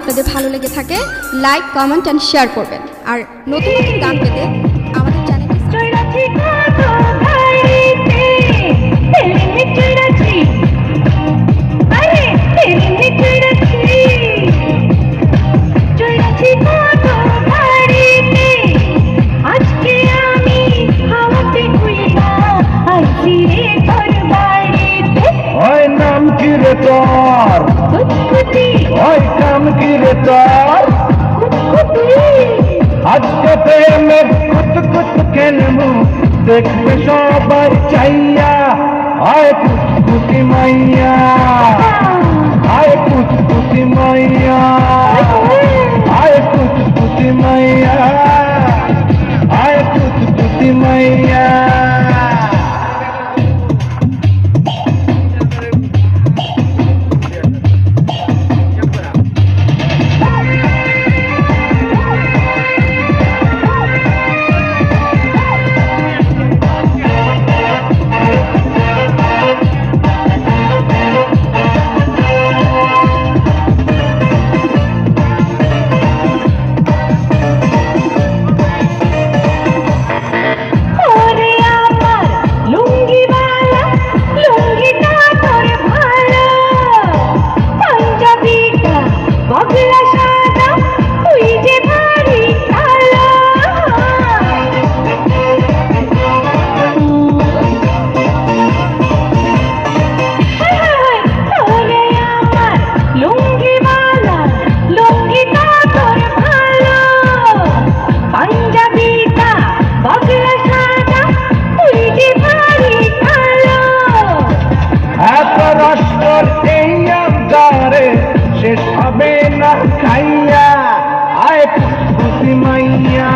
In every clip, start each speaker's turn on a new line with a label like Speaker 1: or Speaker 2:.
Speaker 1: আপনাদের ভালো লেগে থাকে লাইক কমেন্ট অ্যান্ড শেয়ার করবেন। আর নতুন নতুন গান পেতে আমাদের
Speaker 2: আজকে প্রেমের কুত কুত খেলবো দেখবে সবাই চাইয়া আয় কুতকুতি মাইয়া আয় কুতকুতি মাইয়া আয় কুতকুতি মাইয়া আয় কুতকুতি মাইয়া শেষ হবে না খাইয়া আয় কুতকুতি মাইয়া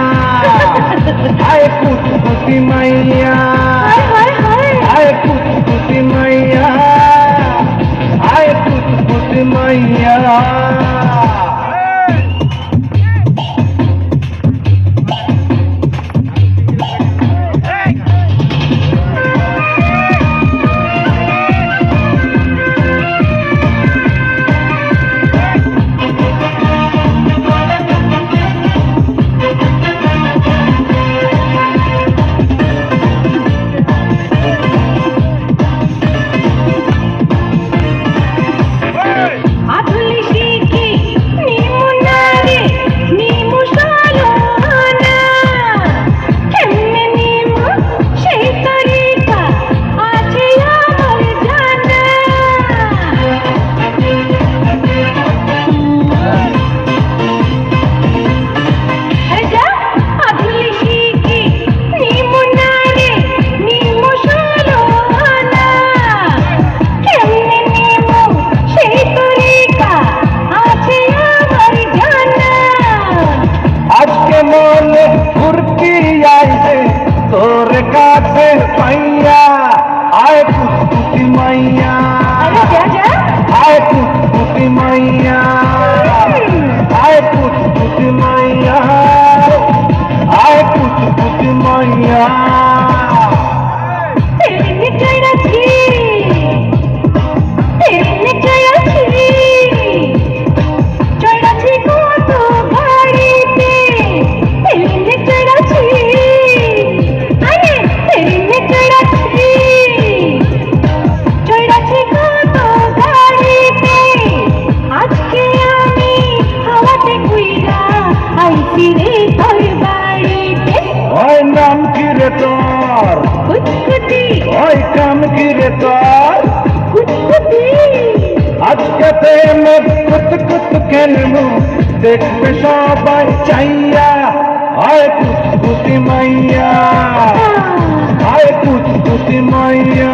Speaker 2: আয় কুতকুতি মাইয়া আয় কুতকুতি মাইয়া আয় কুতকুতি মাইয়া তোর কাছে পাইয়া আয় কুতকুতি মাইয়া আয় কুতকুতি মাইয়া আয় কুতকুতি মাইয়া আয় কুতকুতি মাইয়া নাম কি রে তোর ওই কাম কি রে তোর আজকে প্রেমের কুত কুত খেলবো দেখবে সবাই চাইয়া আয় কুতকুতি মাইয়া আয় কুতকুতি মাইয়া